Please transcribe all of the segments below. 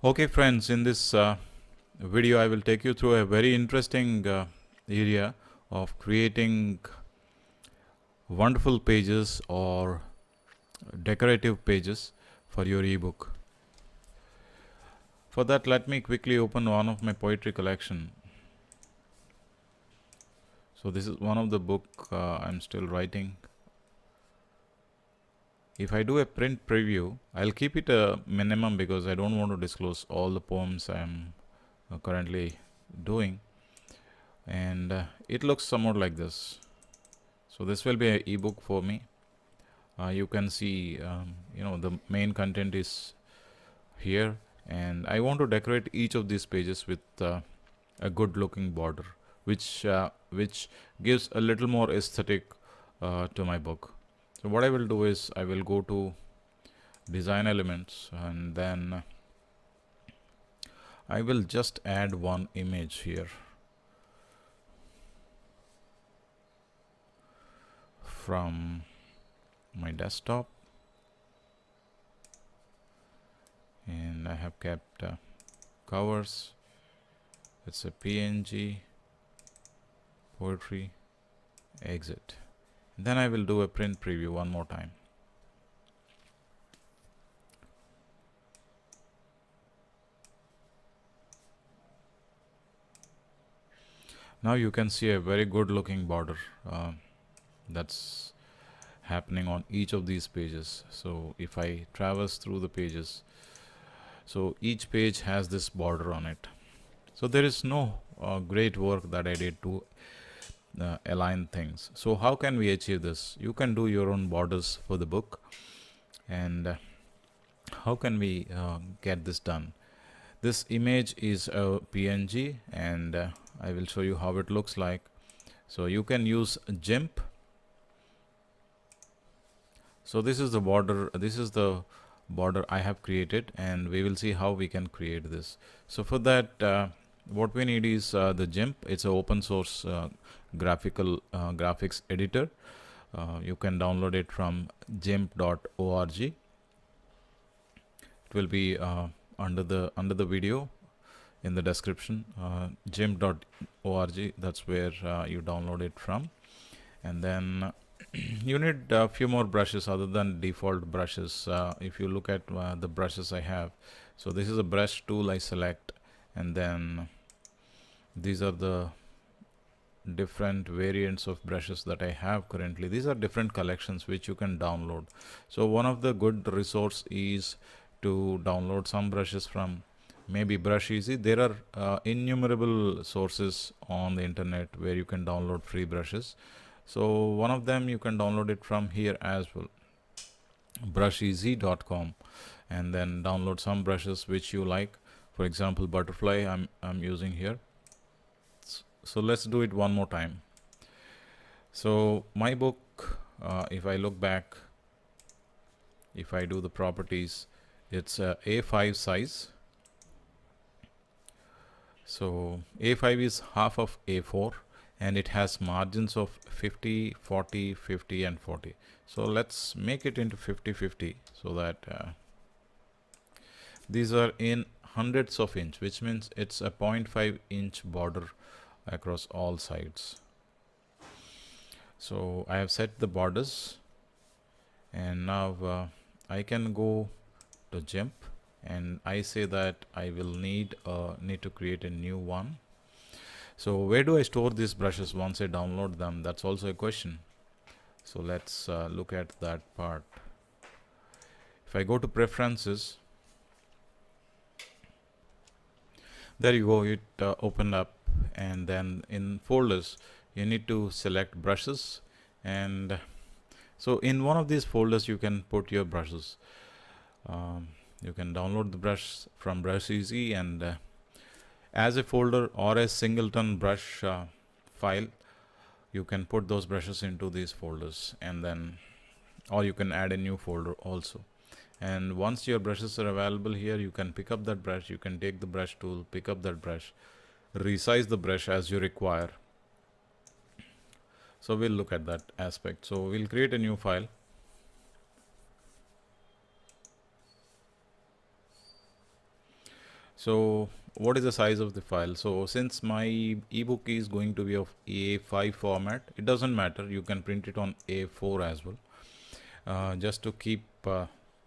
Okay friends, in this video I will take you through a very interesting area of creating wonderful pages or decorative pages for your ebook. For that, let me quickly open one of my poetry collection. So this is one of the book I'm still writing. If I do a print preview, I'll keep it a minimum because I don't want to disclose all the poems I'm currently doing. And it looks somewhat like this. So this will be an ebook for me. You can see the main content is here, and I want to decorate each of these pages with a good looking border which gives a little more aesthetic to my book. So what I will do is I will go to design elements, and then I will just add one image here from my desktop, and I have kept covers. It's a PNG, poetry, exit. Then I will do a print preview one more time. Now you can see a very good looking border that's happening on each of these pages. So if I traverse through the pages, so each page has this border on it. So there is no great work that I did to align things. So how can we achieve this? You can do your own borders for the book. And how can we get this done? This image is a PNG, and I will show you how it looks like. So you can use GIMP. So this is the border. This is the border I have created, and we will see how we can create this. So for that, what we need is the GIMP. It's an open source graphics editor. You can download it from gimp.org. It will be under the video in the description. gimp.org, that's where you download it from. And then you need a few more brushes other than default brushes. If you look at the brushes I have, so this is a brush tool I select, and then these are the different variants of brushes that I have currently. These are different collections which you can download. So one of the good resource is to download some brushes from maybe Brush Easy. There are innumerable sources on the internet where you can download free brushes. So one of them you can download it from here as well, brusheasy.com, and then download some brushes which you like. For example, butterfly I'm using here. So let's do it one more time. So my book, if I look back, if I do the properties, it's A5 size. So A5 is half of A4, and it has margins of 50, 40, 50 and 40. So let's make it into 50-50, so that these are in hundredths of inch, which means it's a 0.5 inch border across all sides. So I have set the borders, and now I can go to GIMP, and I say that I will need to create a new one. So where do I store these brushes once I download them? That's also a question. So let's look at that part. If I go to preferences, there you go, it opened up, and then in folders you need to select brushes, and so in one of these folders you can put your brushes. You can download the brush from Brush Easy, and as a folder or a singleton brush file, you can put those brushes into these folders, and then or you can add a new folder also. And once your brushes are available here, you can pick up that brush, you can take the brush tool, pick up that brush, resize the brush as you require. So we'll look at that aspect. So we'll create a new file. So what is the size of the file? So since my ebook is going to be of A5 format, it doesn't matter, you can print it on A4 as well. Just to keep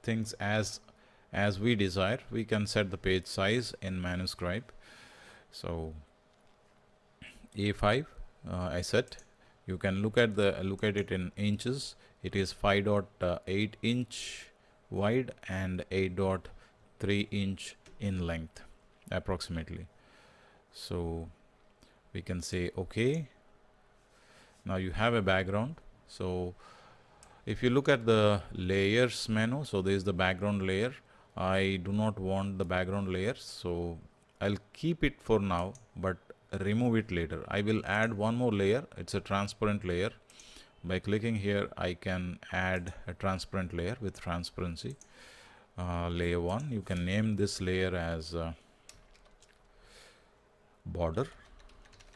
things as we desire, we can set the page size in Manuscribe. So A5 I set. You can look at it in inches. It is 5.8 inch wide and 8.3 inch in length approximately. So we can say OK. Now you have a background. So if you look at the layers menu, so there is the background layer. I do not want the background layer, so I'll keep it for now, but remove it later. I will add one more layer. It's a transparent layer. By clicking here, I can add a transparent layer with transparency. Layer 1, you can name this layer as border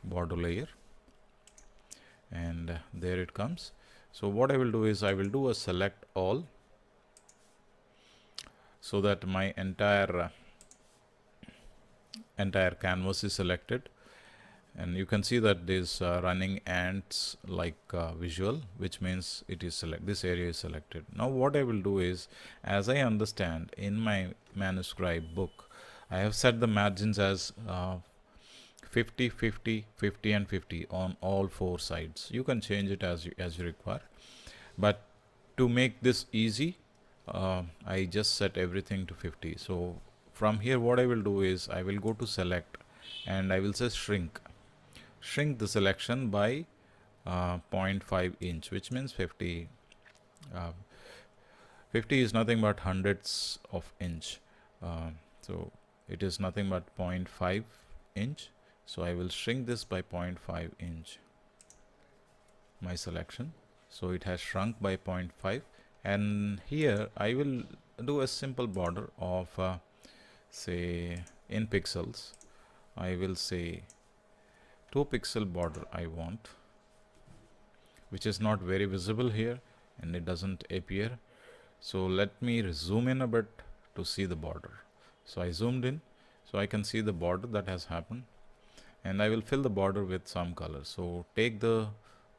layer, and there it comes. So what I will do is I will do a select all, so that my entire canvas is selected, and you can see that this running ants like visual, which means it is this area is selected. Now what I will do is, as I understand, in my Manuscribe book I have set the margins as 50, 50, 50 and 50 on all four sides. You can change it as you require, but to make this easy, I just set everything to 50. So from here what I will do is I will go to select and I will say shrink the selection by 0.5 inch, which means 50. 50 is nothing but hundredths of inch, so it is nothing but 0.5 inch. So I will shrink this by 0.5 inch, my selection. So it has shrunk by 0.5, and here I will do a simple border of say in pixels. I will say 2 pixel border I want, which is not very visible here and it doesn't appear. So let me zoom in a bit to see the border. So I zoomed in, so I can see the border that has happened, and I will fill the border with some color. So take the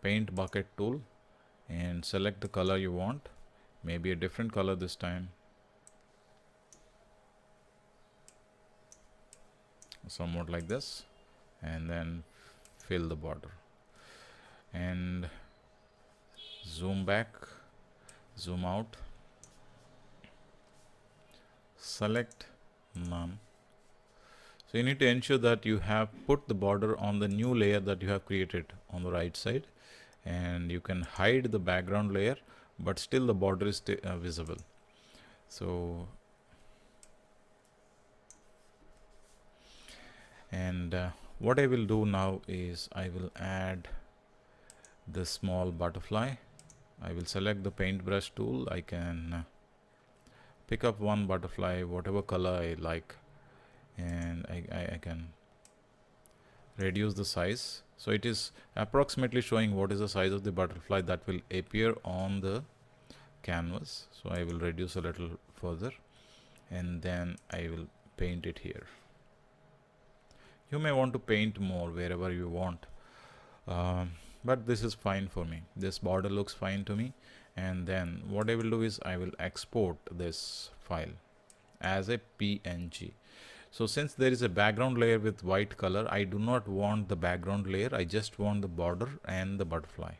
paint bucket tool and select the color you want, maybe a different color this time, somewhat like this, and then fill the border and zoom back, zoom out, select none. So you need to ensure that you have put the border on the new layer that you have created on the right side, and you can hide the background layer, but still the border is visible. So and what I will do now is I will add this small butterfly. I will select the paintbrush tool. I can pick up one butterfly, whatever color I like, and I can reduce the size. So it is approximately showing what is the size of the butterfly that will appear on the canvas. So I will reduce a little further, and then I will paint it here. You may want to paint more wherever you want, but this is fine for me. This border looks fine to me. And then what I will do is I will export this file as a PNG. So since there is a background layer with white color, I do not want the background layer. I just want the border and the butterfly.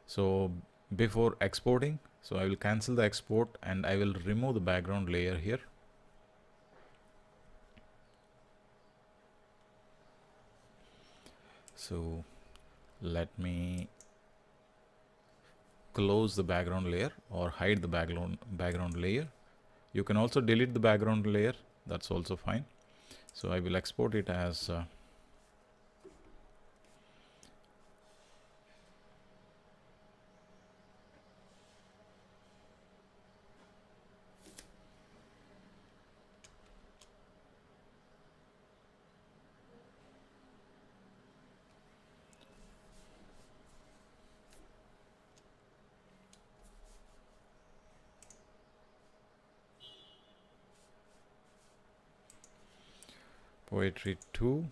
So before exporting, so I will cancel the export and I will remove the background layer here. So let me close the background layer or hide the background layer. You can also delete the background layer, that's also fine. So I will export it as poetry 2,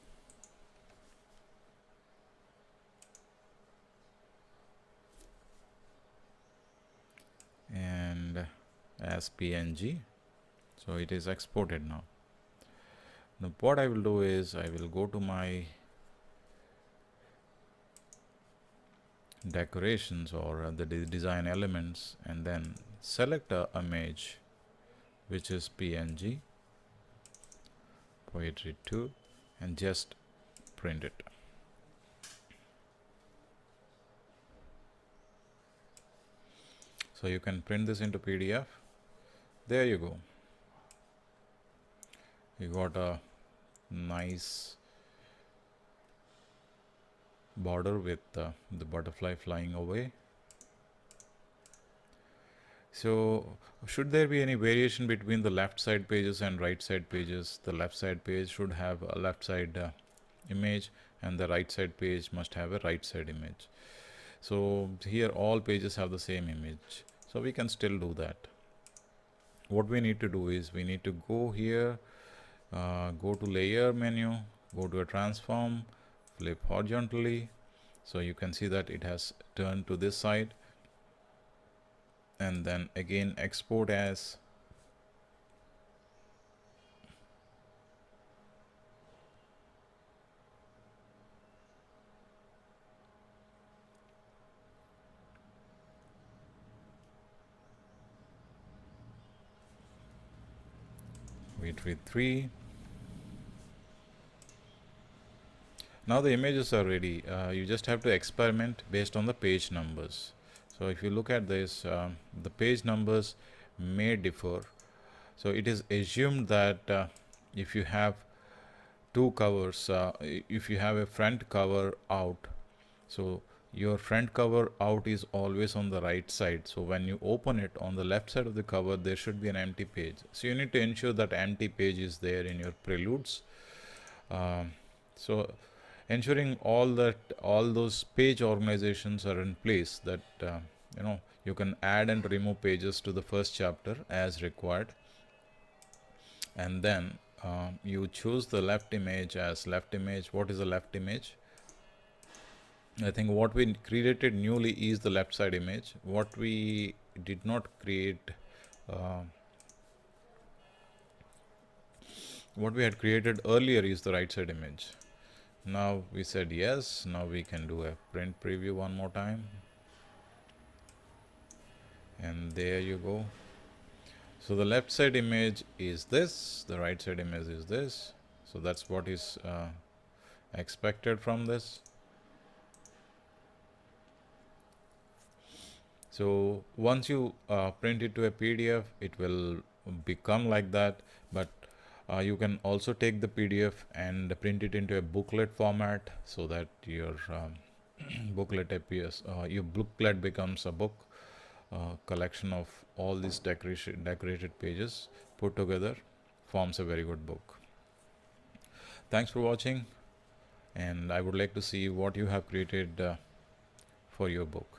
and as PNG. So it is exported now. Now what I will do is I will go to my decorations or the design elements, and then select a image which is PNG poetry 2 and just print it. So you can print this into PDF. There you go. You got a nice border with the butterfly flying away. So should there be any variation between the left side pages and right side pages? The left side page should have a left side image, and the right side page must have a right side image. So here all pages have the same image, so we can still do that. What we need to do is we need to go here, go to layer menu, go to a transform, flip horizontally, so you can see that it has turned to this side, and then again export as poetry 3. Now the images are ready. You just have to experiment based on the page numbers. So if you look at this, the page numbers may differ. So it is assumed that if you have two covers, if you have a front cover out, so your front cover out is always on the right side. So when you open it on the left side of the cover, there should be an empty page. So you need to ensure that empty page is there in your preludes. So ensuring all those page organizations are in place, that you can add and remove pages to the first chapter as required, and then you choose the left image as left image. What is the left image? I think what we created newly is the left side image. What we did not create, what we had created earlier is the right side image. Now we said yes. Now we can do a print preview one more time, and there you go. So the left side image is this, the right side image is this. So that's what is expected from this. So once you print it to a PDF, it will become like that. But you can also take the PDF and print it into a booklet format, so that your booklet appears. Your booklet becomes a book collection of all these decorated pages put together, forms a very good book. Thanks for watching, and I would like to see what you have created for your book.